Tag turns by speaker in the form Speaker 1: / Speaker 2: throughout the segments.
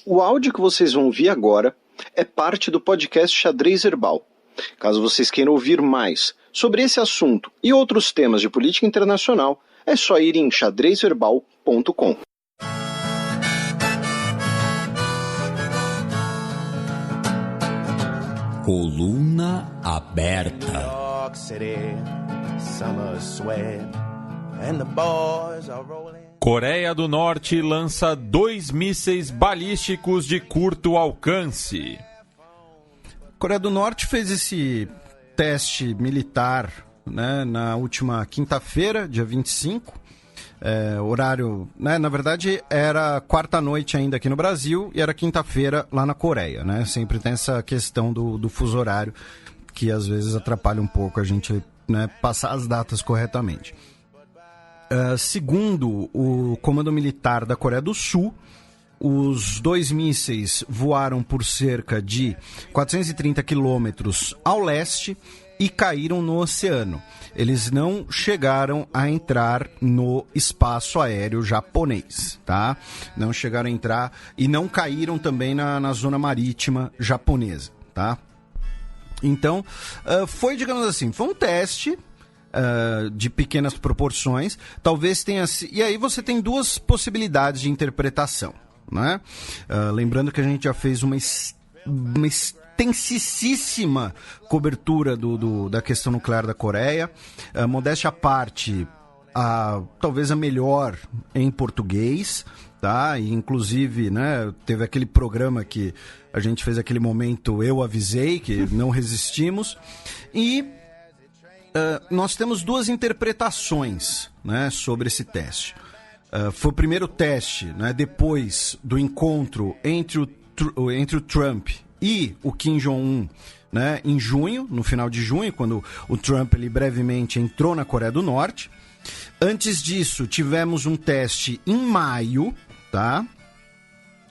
Speaker 1: O áudio que vocês vão ouvir agora é parte do podcast Xadrez Herbal. Caso vocês queiram ouvir mais sobre esse assunto e outros temas de política internacional, é só ir em xadrezverbal.com.
Speaker 2: Coluna aberta.
Speaker 3: Coreia do Norte lança 2 mísseis balísticos de curto alcance.
Speaker 4: Coreia do Norte fez esse teste militar, né, na última quinta-feira, dia 25. Horário, né, na verdade era quarta-noite ainda aqui no Brasil e era quinta-feira lá na Coreia, né? Sempre tem essa questão do fuso horário que às vezes atrapalha um pouco a gente, né, passar as datas corretamente. Segundo o Comando Militar da Coreia do Sul, os 2 mísseis voaram por cerca de 430 quilômetros ao leste e caíram no oceano. Eles não chegaram a entrar no espaço aéreo japonês, tá? Não chegaram a entrar e não caíram também na zona marítima japonesa, tá? Então, foi, digamos assim, foi um teste de pequenas proporções. Talvez tenha... E aí você tem 2 possibilidades de interpretação, né? Lembrando que a gente já fez uma extensíssima cobertura da questão nuclear da Coreia. Modéstia à parte, talvez a melhor em português, tá? E, inclusive, né, teve aquele programa que a gente fez aquele momento Eu Avisei, que não resistimos. E nós temos 2 interpretações, né, sobre esse teste. Foi o primeiro teste, né, depois do encontro entre o Trump e o Kim Jong-un, né, em junho, no final de junho, quando o Trump ele brevemente entrou na Coreia do Norte. Antes disso, tivemos um teste em maio, tá?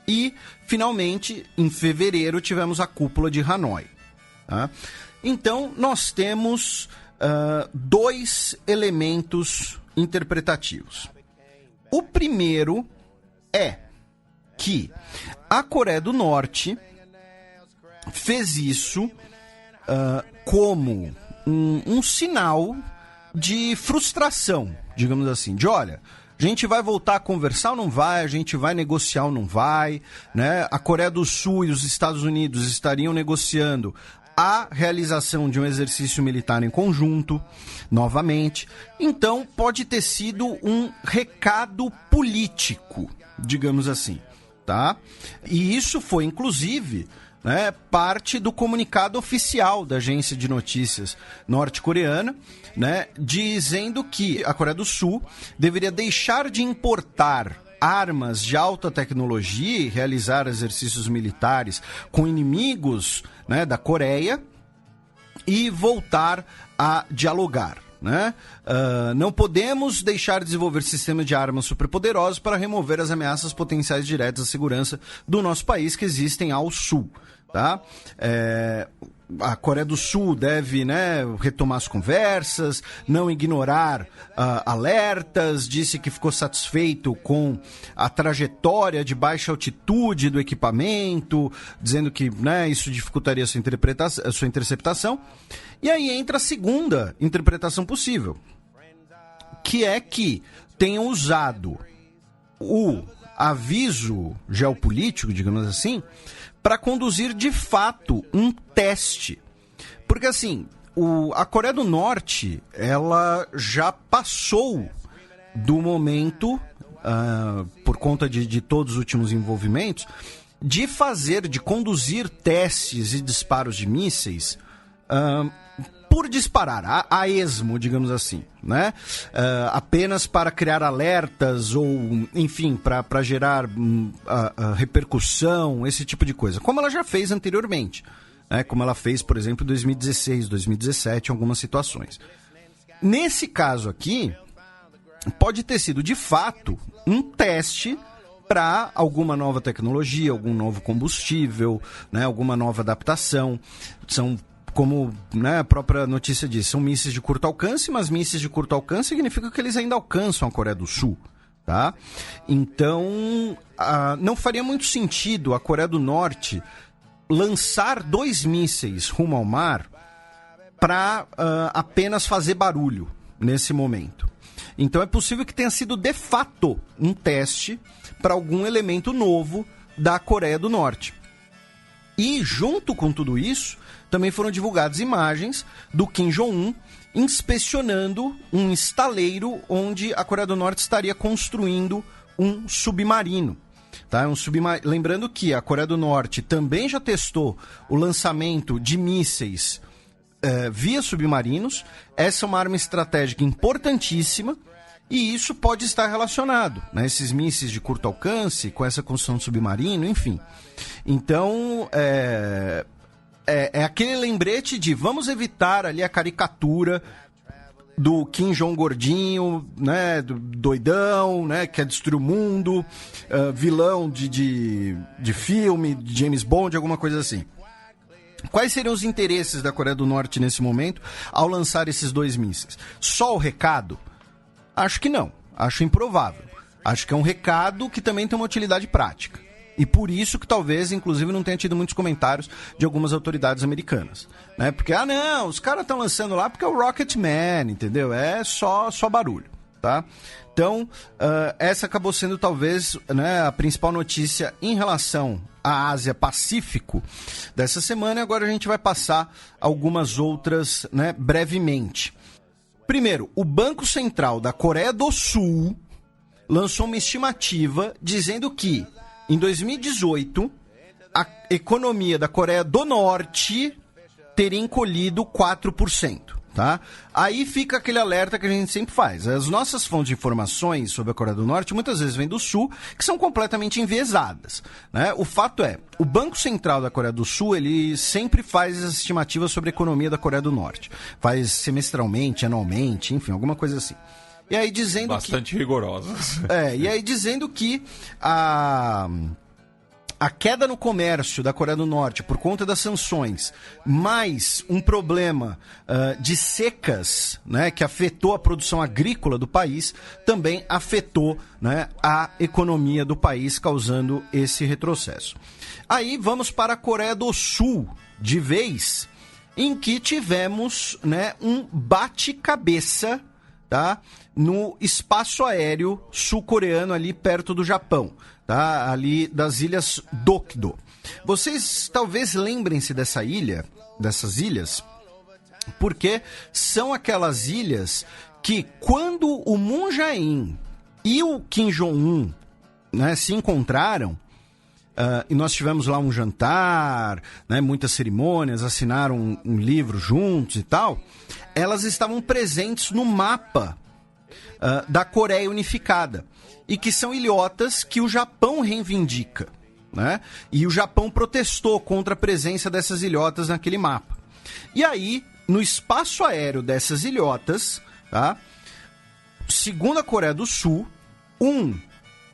Speaker 4: E, finalmente, em fevereiro, tivemos a cúpula de Hanoi, tá? Então, nós temos 2 elementos interpretativos. O primeiro é que a Coreia do Norte fez isso como um sinal de frustração, digamos assim, de olha, a gente vai voltar a conversar ou não vai, a gente vai negociar ou não vai, né? A Coreia do Sul e os Estados Unidos estariam negociando a realização de um exercício militar em conjunto, novamente. Então, pode ter sido um recado político, digamos assim, tá? E isso foi, inclusive, né, parte do comunicado oficial da agência de notícias norte-coreana, né, dizendo que a Coreia do Sul deveria deixar de importar armas de alta tecnologia e realizar exercícios militares com inimigos, né, da Coreia e voltar a dialogar, né? Não podemos deixar de desenvolver sistemas de armas superpoderosos para remover as ameaças potenciais diretas à segurança do nosso país que existem ao sul, tá? A Coreia do Sul deve, né, retomar as conversas, não ignorar alertas, disse que ficou satisfeito com a trajetória de baixa altitude do equipamento, dizendo que, né, isso dificultaria a sua interceptação. E aí entra a segunda interpretação possível, que é que tenham usado o aviso geopolítico, digamos assim, para conduzir de fato um teste. Porque assim, a Coreia do Norte, ela já passou do momento, por conta de todos os últimos envolvimentos, de conduzir testes e disparos de mísseis por disparar, a esmo, digamos assim, né? Apenas para criar alertas ou, enfim, para gerar repercussão, esse tipo de coisa, como ela já fez anteriormente, né? Como ela fez, por exemplo, em 2016, 2017, em algumas situações. Nesse caso aqui, pode ter sido, de fato, um teste para alguma nova tecnologia, algum novo combustível, né? Alguma nova adaptação. São, como, né, a própria notícia diz, são mísseis de curto alcance, mas mísseis de curto alcance significa que eles ainda alcançam a Coreia do Sul, tá? Então, não faria muito sentido a Coreia do Norte lançar 2 mísseis rumo ao mar para apenas fazer barulho nesse momento. Então é possível que tenha sido de fato um teste para algum elemento novo da Coreia do Norte. E junto com tudo isso, também foram divulgadas imagens do Kim Jong-un inspecionando um estaleiro onde a Coreia do Norte estaria construindo um submarino. Tá? Lembrando que a Coreia do Norte também já testou o lançamento de mísseis via submarinos. Essa é uma arma estratégica importantíssima e isso pode estar relacionado, né? Esses mísseis de curto alcance com essa construção de submarino, enfim. Então, é aquele lembrete de vamos evitar ali a caricatura do Kim Jong gordinho, né, do doidão, né, que quer destruir o mundo, vilão de filme, de James Bond, alguma coisa assim. Quais seriam os interesses da Coreia do Norte nesse momento ao lançar esses 2 mísseis? Só o recado? Acho que não. Acho improvável. Acho que é um recado que também tem uma utilidade prática. E por isso que talvez, inclusive, não tenha tido muitos comentários de algumas autoridades americanas. Né? Porque, não, os caras estão lançando lá porque é o Rocket Man, entendeu? É só barulho, tá? Então, essa acabou sendo talvez, né, a principal notícia em relação à Ásia-Pacífico dessa semana. E agora a gente vai passar algumas outras, né, brevemente. Primeiro, o Banco Central da Coreia do Sul lançou uma estimativa dizendo que em 2018, a economia da Coreia do Norte teria encolhido 4%, tá? Aí fica aquele alerta que a gente sempre faz. As nossas fontes de informações sobre a Coreia do Norte muitas vezes vêm do Sul, que são completamente enviesadas, né? O fato é, o Banco Central da Coreia do Sul, ele sempre faz as estimativas sobre a economia da Coreia do Norte. Faz semestralmente, anualmente, enfim, alguma coisa assim. E aí dizendo
Speaker 3: bastante rigorosas.
Speaker 4: E aí dizendo que a queda no comércio da Coreia do Norte por conta das sanções, mais um problema de secas, né, que afetou a produção agrícola do país, também afetou, né, a economia do país, causando esse retrocesso. Aí vamos para a Coreia do Sul, de vez, em que tivemos, né, um bate-cabeça, tá, no espaço aéreo sul-coreano ali perto do Japão, tá, ali das ilhas Dokdo. Vocês talvez lembrem-se dessas ilhas, porque são aquelas ilhas que quando o Moon Jae-in e o Kim Jong-un, né, se encontraram, e nós tivemos lá um jantar, né, muitas cerimônias, assinaram um livro juntos e tal, elas estavam presentes no mapa da Coreia Unificada, e que são ilhotas que o Japão reivindica, né? E o Japão protestou contra a presença dessas ilhotas naquele mapa. E aí, no espaço aéreo dessas ilhotas, tá, segundo a Coreia do Sul, um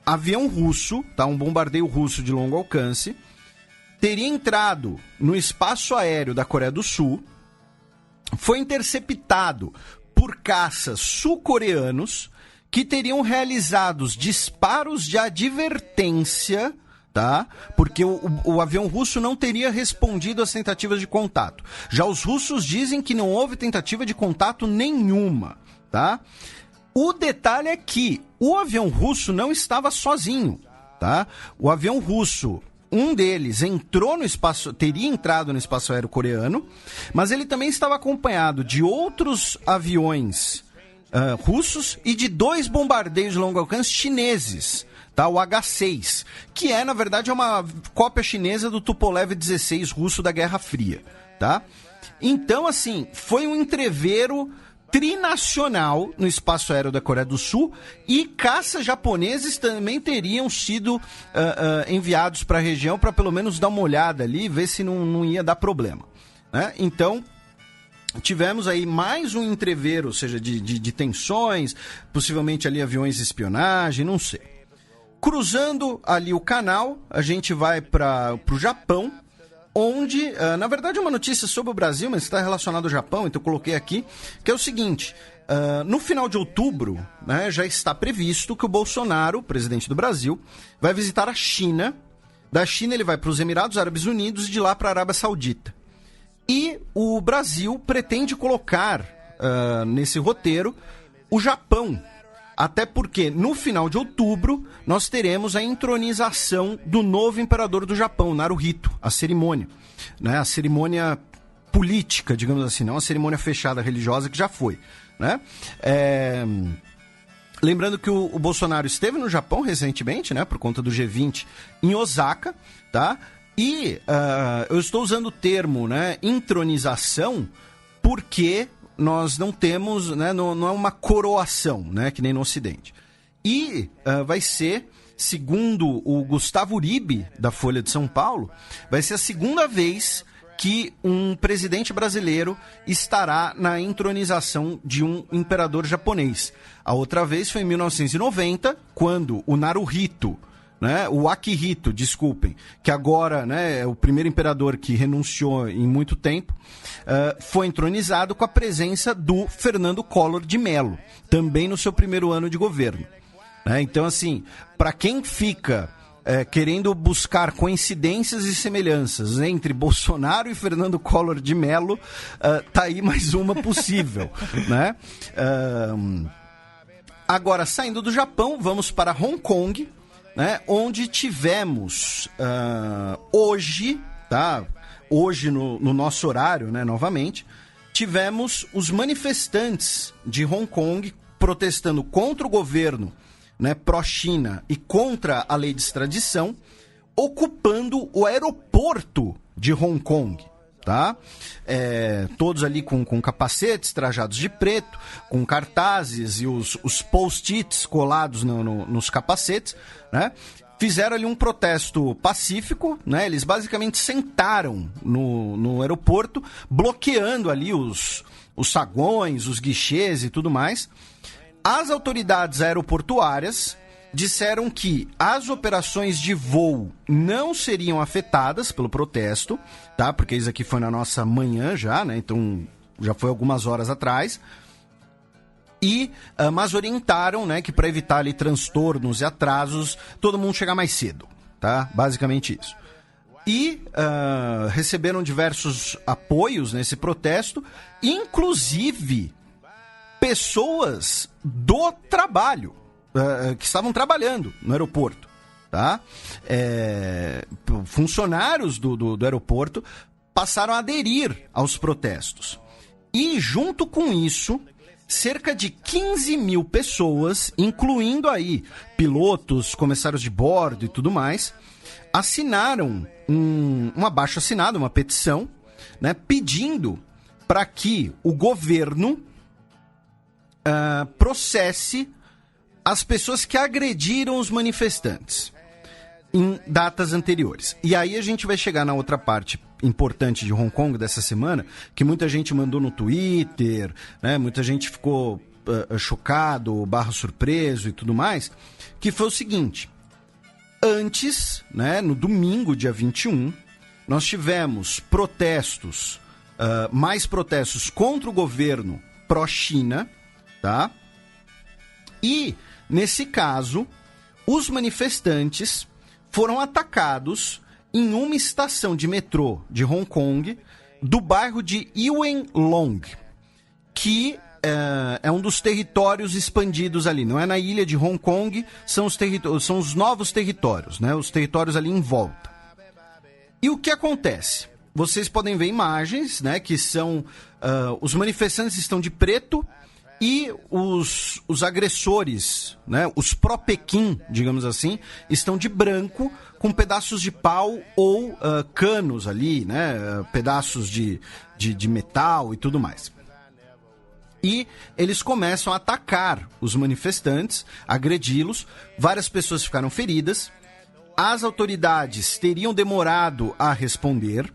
Speaker 4: avião russo, tá, um bombardeio russo de longo alcance, teria entrado no espaço aéreo da Coreia do Sul, foi interceptado por caças sul-coreanos que teriam realizado disparos de advertência, tá? Porque o avião russo não teria respondido às tentativas de contato. Já os russos dizem que não houve tentativa de contato nenhuma, tá? O detalhe é que o avião russo não estava sozinho, tá? O avião russo, um deles teria entrado no espaço aéreo coreano, mas ele também estava acompanhado de outros aviões russos e de 2 bombardeios de longo alcance chineses, tá? O H-6, que na verdade, é uma cópia chinesa do Tupolev 16 russo da Guerra Fria, tá? Então, assim, foi um entrevero trinacional no espaço aéreo da Coreia do Sul, e caças japoneses também teriam sido enviados para a região para pelo menos dar uma olhada ali e ver se não ia dar problema, né? Então, tivemos aí mais um entrevero, ou seja, de tensões, possivelmente ali aviões de espionagem, não sei. Cruzando ali o canal, a gente vai para o Japão, onde, na verdade, é uma notícia sobre o Brasil, mas está relacionado ao Japão, então eu coloquei aqui, que é o seguinte: no final de outubro, né, já está previsto que o Bolsonaro, presidente do Brasil, vai visitar a China. Da China ele vai para os Emirados Árabes Unidos e de lá para a Arábia Saudita. E o Brasil pretende colocar nesse roteiro o Japão. Até porque no final de outubro nós teremos a entronização do novo imperador do Japão, Naruhito, a cerimônia. Né? A cerimônia política, digamos assim, não a cerimônia fechada religiosa que já foi. Né? Lembrando que o Bolsonaro esteve no Japão recentemente, né, por conta do G20 em Osaka, tá? E eu estou usando o termo, né, entronização, porque nós não temos, né, não é uma coroação, né, que nem no Ocidente. E vai ser, segundo o Gustavo Uribe, da Folha de São Paulo, vai ser a segunda vez que um presidente brasileiro estará na entronização de um imperador japonês. A outra vez foi em 1990, quando o Naruhito, né, o Akihito, desculpem, que agora, né, é o primeiro imperador que renunciou em muito tempo, foi entronizado com a presença do Fernando Collor de Mello, também no seu primeiro ano de governo. Né? Então, assim, para quem fica querendo buscar coincidências e semelhanças entre Bolsonaro e Fernando Collor de Mello, tá aí mais uma possível. Né? Agora, saindo do Japão, vamos para Hong Kong, né, onde tivemos hoje, tá? Hoje no nosso horário, né, novamente, tivemos os manifestantes de Hong Kong protestando contra o governo, né, pró-China e contra a lei de extradição, ocupando o aeroporto de Hong Kong. Tá? Todos ali com capacetes, trajados de preto, com cartazes e os post-its colados nos capacetes, né? Fizeram ali um protesto pacífico, né? Eles basicamente sentaram no aeroporto, bloqueando ali os saguões, os guichês e tudo mais. As autoridades aeroportuárias disseram que as operações de voo não seriam afetadas pelo protesto, tá? Porque isso aqui foi na nossa manhã já, né? Então já foi algumas horas atrás. Mas orientaram, né, que para evitar ali transtornos e atrasos, todo mundo chegar mais cedo, tá? Basicamente isso. E receberam diversos apoios nesse protesto, inclusive pessoas do trabalho, que estavam trabalhando no aeroporto, tá? Funcionários do aeroporto passaram a aderir aos protestos. E junto com isso, cerca de 15 mil pessoas, incluindo aí pilotos, comissários de bordo e tudo mais, assinaram um abaixo-assinado, uma petição, né, pedindo para que o governo processe as pessoas que agrediram os manifestantes em datas anteriores. E aí a gente vai chegar na outra parte importante de Hong Kong dessa semana, que muita gente mandou no Twitter, né? Muita gente ficou chocado, surpreso e tudo mais, que foi o seguinte: antes, né, no domingo, dia 21, nós tivemos protestos, mais protestos contra o governo pró-China, tá? E, nesse caso, os manifestantes foram atacados em uma estação de metrô de Hong Kong, do bairro de Yuen Long, que é um dos territórios expandidos ali. Não é na ilha de Hong Kong, são os novos territórios, né? Os territórios ali em volta. E o que acontece? Vocês podem ver imagens, né, que são... os manifestantes estão de preto e os agressores, né, os pró-Pequim, digamos assim, estão de branco, com pedaços de pau ou canos ali, né, pedaços de metal e tudo mais. E eles começam a atacar os manifestantes, agredi-los, várias pessoas ficaram feridas, as autoridades teriam demorado a responder,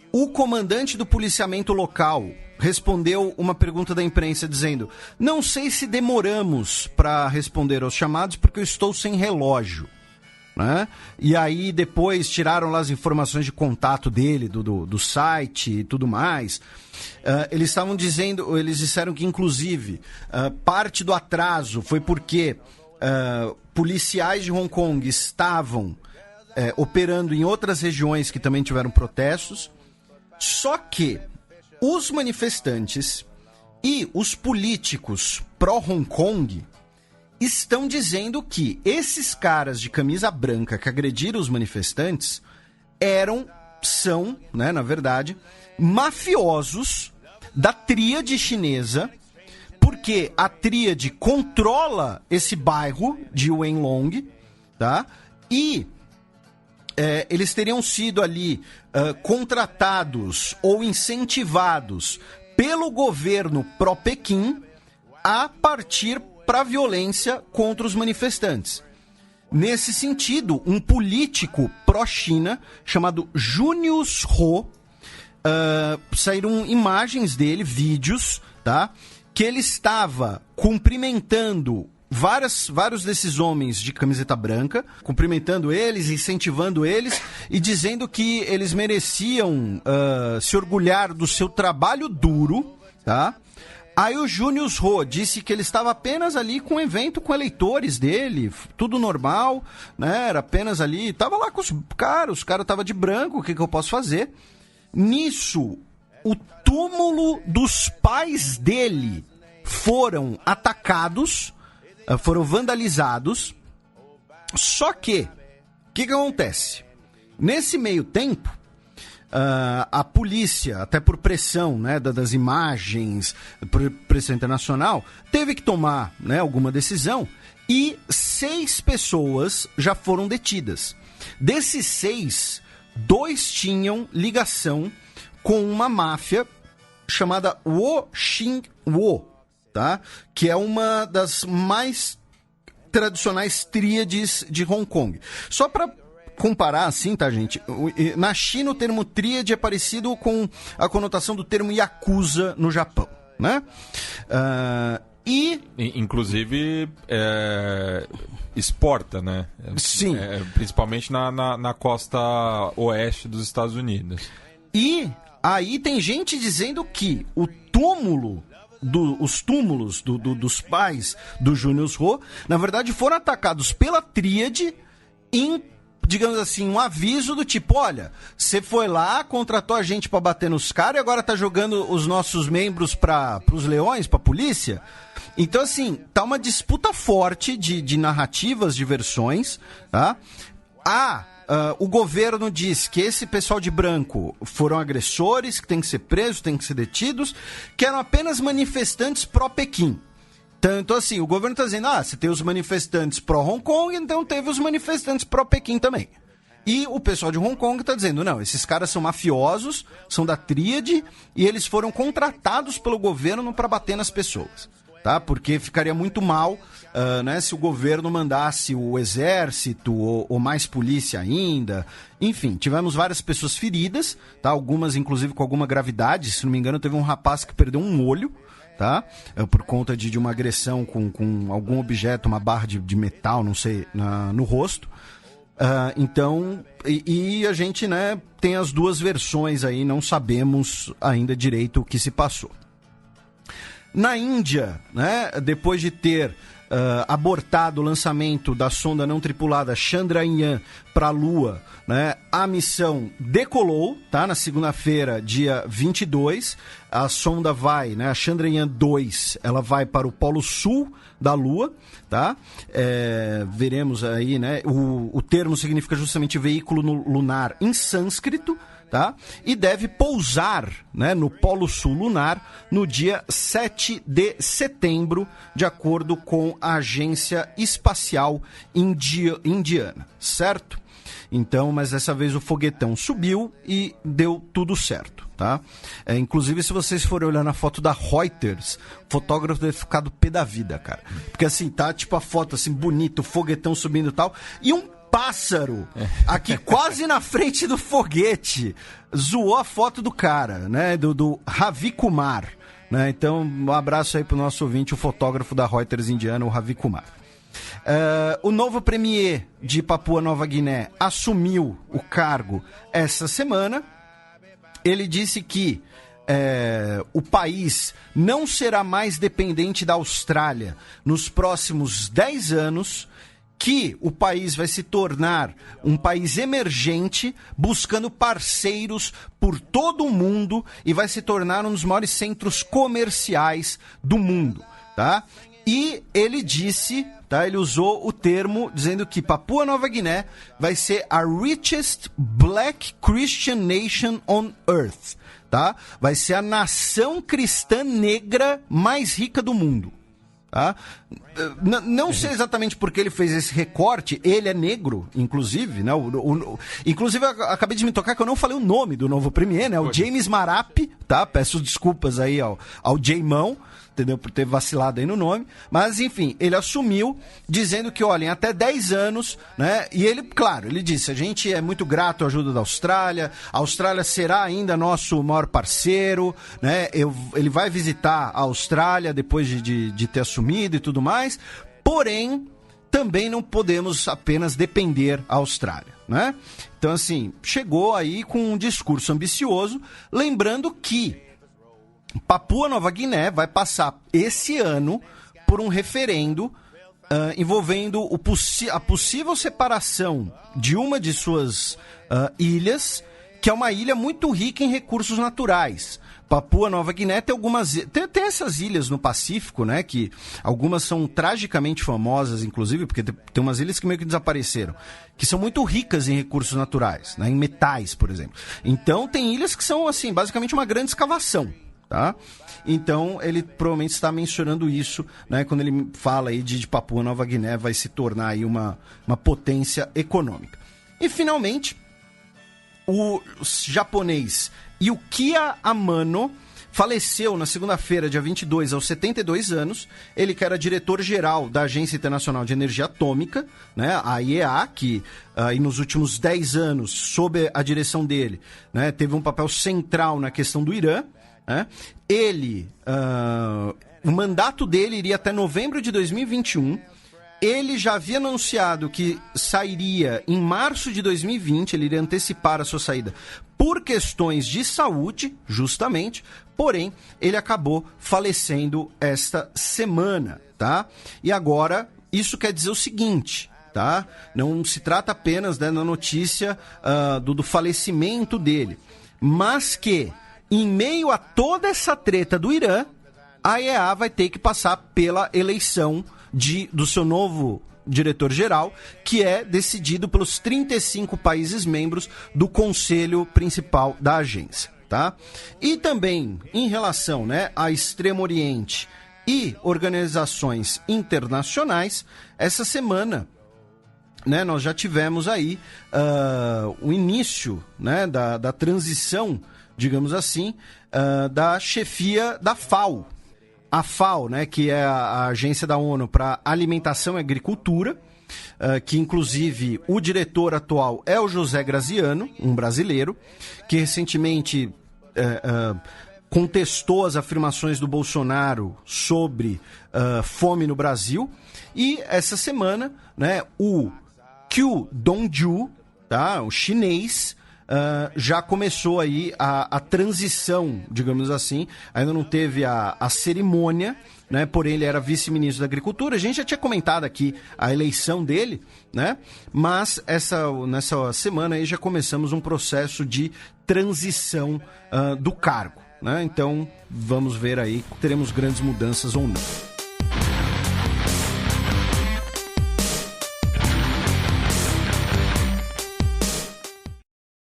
Speaker 4: o comandante do policiamento local respondeu uma pergunta da imprensa dizendo: não sei se demoramos para responder aos chamados porque eu estou sem relógio. né? E aí depois tiraram lá as informações de contato dele, do site e tudo mais. Eles disseram que inclusive parte do atraso foi porque policiais de Hong Kong estavam operando em outras regiões que também tiveram protestos. Só que os manifestantes e os políticos pró-Hong Kong estão dizendo que esses caras de camisa branca que agrediram os manifestantes são, né, na verdade, mafiosos da tríade chinesa, porque a tríade controla esse bairro de Wenlong, tá? E eles teriam sido ali contratados ou incentivados pelo governo pró-Pequim a partir para a violência contra os manifestantes. Nesse sentido, um político pró-China chamado Junius Ho, saíram imagens dele, vídeos, tá? Que ele estava cumprimentando vários desses homens de camiseta branca, cumprimentando eles, incentivando eles e dizendo que eles mereciam se orgulhar do seu trabalho duro, tá? Aí o Junius Ho disse que ele estava apenas ali com um evento com eleitores dele, tudo normal, né? Era apenas ali, estava lá com os caras estavam de branco, o que eu posso fazer? Nisso, o túmulo dos pais dele foram atacados, foram vandalizados. Só que, o que acontece? Nesse meio tempo, a polícia, até por pressão, né, das imagens, por pressão internacional, teve que tomar, né, alguma decisão e 6 pessoas já foram detidas. Desses 6, 2 tinham ligação com uma máfia chamada Wo Xing Wo, tá? Que é uma das mais tradicionais tríades de Hong Kong. Só para comparar assim, tá, gente? Na China o termo tríade é parecido com a conotação do termo Yakuza no Japão, né?
Speaker 3: Inclusive, exporta, né?
Speaker 4: Sim.
Speaker 3: Principalmente na costa oeste dos Estados Unidos.
Speaker 4: E aí tem gente dizendo que os túmulos dos pais do Junius Ho, na verdade, foram atacados pela tríade em, digamos assim, um aviso do tipo, olha, você foi lá, contratou a gente pra bater nos caras e agora tá jogando os nossos membros pros leões, pra polícia. Então, assim, tá uma disputa forte de narrativas, de versões, tá? O governo diz que esse pessoal de branco foram agressores, que tem que ser presos, tem que ser detidos, que eram apenas manifestantes pró-Pequim. Então, assim, o governo está dizendo, você tem os manifestantes pró-Hong Kong, então teve os manifestantes pró-Pequim também. E o pessoal de Hong Kong está dizendo, não, esses caras são mafiosos, são da tríade, e eles foram contratados pelo governo para bater nas pessoas, tá? Porque ficaria muito mal, né, se o governo mandasse o exército ou mais polícia ainda. Enfim, tivemos várias pessoas feridas, tá? Algumas, inclusive, com alguma gravidade. Se não me engano, teve um rapaz que perdeu um olho, tá? Por conta de uma agressão com algum objeto, uma barra de metal, não sei, no rosto. Então, e a gente, né, tem as duas versões aí, não sabemos ainda direito o que se passou. Na Índia, né, depois de ter abortado o lançamento da sonda não tripulada Chandrayaan para a Lua, né, a missão decolou, tá? Na segunda-feira, dia 22, a sonda vai, né, a Chandrayaan 2, ela vai para o Polo Sul da Lua, tá? Veremos aí, né, o termo significa justamente veículo lunar em sânscrito, tá? E deve pousar, né, no Polo Sul lunar no dia 7 de setembro, de acordo com a Agência Espacial Indiana, certo? Então, mas dessa vez o foguetão subiu e deu tudo certo, tá? Inclusive, se vocês forem olhar na foto da Reuters, o fotógrafo deve ficar do pé da vida, cara. Porque assim, tá tipo a foto assim, bonita, o foguetão subindo e tal, e um pássaro aqui quase na frente do foguete zoou a foto do cara, né, do Ravi Kumar, né? Então um abraço aí pro nosso ouvinte, o fotógrafo da Reuters indiana, o Ravi Kumar. O novo premier de Papua Nova Guiné assumiu o cargo essa semana. Ele disse que o país não será mais dependente da Austrália nos próximos 10 anos, que o país vai se tornar um país emergente, buscando parceiros por todo o mundo e vai se tornar um dos maiores centros comerciais do mundo, tá? E ele disse, tá? Ele usou o termo dizendo que Papua Nova Guiné vai ser a richest black Christian nation on earth, tá? Vai ser a nação cristã negra mais rica do mundo. Tá? Não sei exatamente porque ele fez esse recorte. Ele é negro, inclusive, né? Inclusive, eu acabei de me tocar que eu não falei o nome do novo premier, né? O James Marape, tá? Peço desculpas aí ao Jaimão, entendeu? Por ter vacilado aí no nome. Mas, enfim, ele assumiu dizendo que, olhem, até 10 anos, né? E ele, claro, ele disse, a gente é muito grato à ajuda da Austrália, a Austrália será ainda nosso maior parceiro, né? Ele vai visitar a Austrália depois de ter assumido e tudo mais, porém, também não podemos apenas depender da Austrália, né? Então, assim, chegou aí com um discurso ambicioso, lembrando que Papua Nova Guiné vai passar esse ano por um referendo envolvendo a possível separação de uma de suas ilhas, que é uma ilha muito rica em recursos naturais. Papua Nova Guiné tem tem essas ilhas no Pacífico, né, que algumas são tragicamente famosas, inclusive, porque tem umas ilhas que meio que desapareceram, que são muito ricas em recursos naturais, né, em metais, por exemplo. Então tem ilhas que são, assim, basicamente uma grande escavação. Tá? Então, ele provavelmente está mencionando isso, né, quando ele fala aí de Papua Nova Guiné vai se tornar aí uma potência econômica. E, finalmente, o japonês Yukiya Amano faleceu na segunda-feira, dia 22, aos 72 anos. Ele que era diretor-geral da Agência Internacional de Energia Atômica, né, a IEA, que nos últimos 10 anos, sob a direção dele, né, teve um papel central na questão do Irã. O mandato dele iria até novembro de 2021. Ele já havia anunciado que sairia em março de 2020, ele iria antecipar a sua saída por questões de saúde, justamente, porém, ele acabou falecendo esta semana, tá? E agora, isso quer dizer o seguinte, tá? Não se trata apenas, né, na notícia do falecimento dele, mas que em meio a toda essa treta do Irã, a IEA vai ter que passar pela eleição do seu novo diretor-geral, que é decidido pelos 35 países membros do Conselho Principal da agência, tá? E também, em relação, né, a Extremo Oriente e organizações internacionais, essa semana, né, nós já tivemos aí o início, né, da transição, digamos assim, da chefia da FAO. A FAO, né, que é a agência da ONU para Alimentação e Agricultura, que inclusive o diretor atual é o José Graziano, um brasileiro, que recentemente contestou as afirmações do Bolsonaro sobre fome no Brasil. E essa semana, né, o Qiu Dongju, tá, o chinês, já começou aí a transição, digamos assim. Ainda não teve a cerimônia, né? Porém ele era vice-ministro da Agricultura. A gente já tinha comentado aqui a eleição dele, né? Mas nessa semana aí já começamos um processo de transição do cargo, né? Então vamos ver aí, teremos grandes mudanças ou não.